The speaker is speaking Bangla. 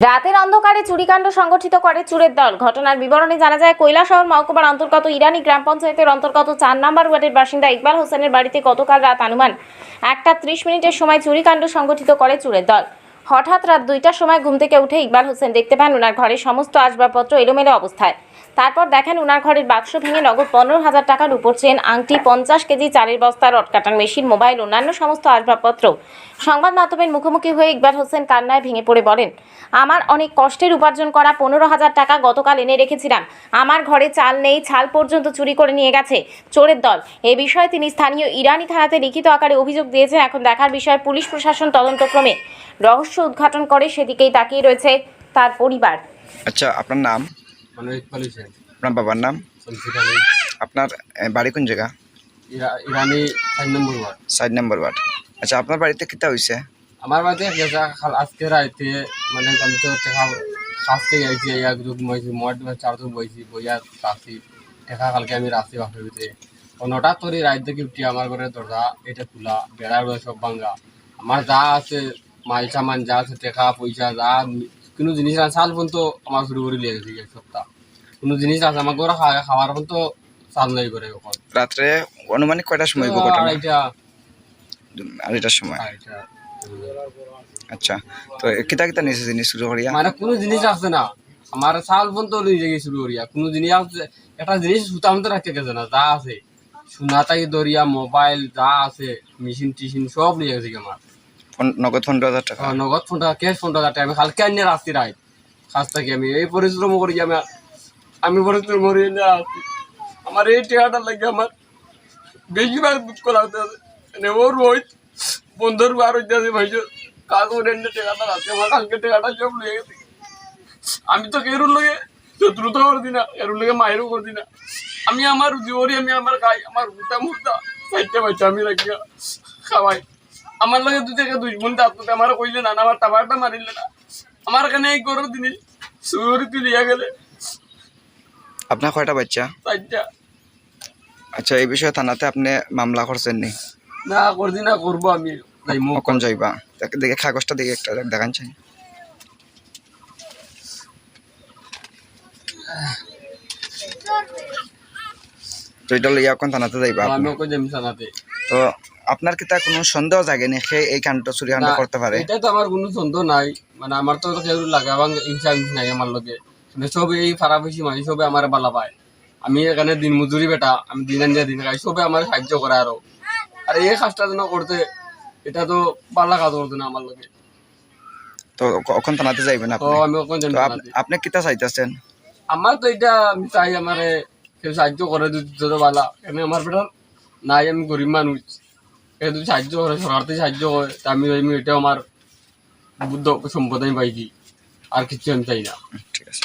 রাতের অন্ধকারে চুরিকাণ্ড সংগঠিত করে চোরের দল। ঘটনার বিবরণে জানা যায়, কৈলাসহর মহকুমার অন্তর্গত ইরানি গ্রাম পঞ্চায়েতের অন্তর্গত 4 নম্বর ওয়ার্ডের বাসিন্দা ইকবাল হোসেনের বাড়িতে গতকাল রাত অনুমান 1:30 সময় চুরিকাণ্ড সংগঠিত করে চোরের দল। হঠাৎ রাত 2টার সময় ঘুম থেকে উঠে ইকবাল হোসেন দেখতে পান ওনার ঘরের সমস্ত আসবাবপত্র এলোমেলো অবস্থায়। তারপর দেখেন ওনার ঘরের বাক্স ভেঙে নগদ 15,000 টাকার উপর চেন, আংটি, 50 কেজি চালের বস্তা, রড কাটার মেশিন, মোবাইল, অন্যান্য সমস্ত আসবাবপত্র। সংবাদ মাধ্যমের মুখোমুখি হয়ে ইকবাল হোসেন কান্নায় ভেঙে পড়ে বলেন, আমার অনেক কষ্টের উপার্জন করা 15,000 টাকা গতকাল এনে রেখেছিলাম। আমার ঘরে চাল নেই, ছাল পর্যন্ত চুরি করে নিয়ে গেছে চোরের দল। এ বিষয়ে তিনি স্থানীয় ইরানি থানাতে লিখিত আকারে অভিযোগ দিয়েছেন। এখন দেখার বিষয় পুলিশ প্রশাসন তদন্তক্রমে রহস্য উদ্ঘাটন করে সেদিকেই তাকিয়ে রয়েছে তার পরিবার। আচ্ছা, আপনার নাম? আপনার বাবার নাম? আপনার বাড়ি কোন জায়গা? ইরানি 4 নম্বর ওয়ার্ড। 4 নম্বর ওয়ার্ড। আচ্ছা, আপনার বাড়িতে কিতা হইছে? আমার বাড়িতে আজকে রাইতে মানে আমি তো টেকা খাসতে গেছি, এক যুগ বইছি, মোট 4 যুগ বইছি, বইয়া রাখছি টেকা। কালকে আমি রাখছি বাপের ভিতরে 9টা তরি রাত থেকে উঠি আমার ঘরের দরজা এটা খোলা, বেড়া রয়ে সব ভাঙ্গা। আমার যা আছে মাল সামান, যা আছে টেকা পয়সা, যা কোনো জিনিস আছে চাল পর্যন্ত আমার শুরু করে লিয়ে গেছি এক সপ্তাহ। কোনো জিনিস আছে আমার ঘরে খাওয়ার পর্যন্ত চাল নাই করে। রাত্রে অনুমানিক কয়টার সময় ঘটনা? আড়াইটার সময়। আচ্ছা, তো কিতা কিতা নিছে জিনিস শুরু করিয়া? মানে কোনো জিনিস আছে না, আমার চাল পর্যন্ত লই যাই শুরু করিয়া। কোনো জিনিস আছে, একটা জিনিস সুতাম তো রাখতে গেছে না, যা আছে সোনা তাই দরিয়া, মোবাইল যা আছে, মেশিন টিশিন সব নিয়ে গেছে আমার। নগদ 15,000 টাকা? নগদ 15,000, ক্যাশ 15,000 টাকা। আমি কালকে আনিয়ে রাখছি রাত কাছ থেকে। আমি এই পরিশ্রম করি, আমি পরিশ্রম করি না আসছি। আমার এই টাকাটা লাগে আমার বেশিরভাগ দুঃখ লাগতে আছে। ওর ওই বন্ধুর আর হইতে আছে ভাই, কাজ করে টাকাটা আছে আমার। কালকে টাকাটা সব লেগে গেছে। আমি তো কেরুর লগে শত্রুতা করছি না, এরুর লগে মায়েরও করছি না। আমি আমার জীবনে আমি আমার খাই, আমার হুতা মুহূর্তা 4টে বাচ্চা আমি রাখি খাওয়াই। আমার লগে 2 থেকে 2 বোন তাতে আমার কইলে না, আমার টাবারটা মারিলে না। আমার এখানে এই গরুর জিনিস সুরি তুলিয়া গেলে। আপনার কয়টা বাচ্চা? 4টা। আচ্ছা, এই বিষয়ে থানাতে আপনি মামলা করছেন নি? না করছি না, করবো আমি। কখন যাইবা? দেখে কাগজটা দেখে একটা দেখান চাই। তো এটা লইয়া কোন থানাতে যাইবা? আমি ওকে যাই থানাতে। তো আপনার কি তা কোনো সন্দেহ জাগে নি সে এই কাণ্ড চুরি কাণ্ড করতে পারে? এটা তো আমার কোনো সন্দেহ নাই। মানে আমার তো কেউ লাগাবাং ইচ্ছা নাই আমার লগে। মানে সব এই ফারাফিসি মাই সবে আমার বালা পায়। আমি এখানে দিন মজুরি বেটা, আমি দিন আনিয়া দিন খাই, সবে আমার সাহায্য করে আরো। আর এই কাজটা যেন করতে, এটা তো বালা কাজ করতো না আমার লগে। তো কখন থানাতে যাইবেন আপনি? আমি ওখানে যাই থানাতে। আপনি কিতা চাইতেছেন? আমার তো এটা আমি চাই আমারে কেউ সাহায্য করে দিত বালা। এখানে আমার বেটা নাই, আমি গরিব মানুষ। যদি সাহায্য করে, সরকার থেকে সাহায্য করে, আমি এটা আমার বুদ্ধ সম্পদ আমি পাইছি। আর কিছু আমি চাই না। ঠিক আছে।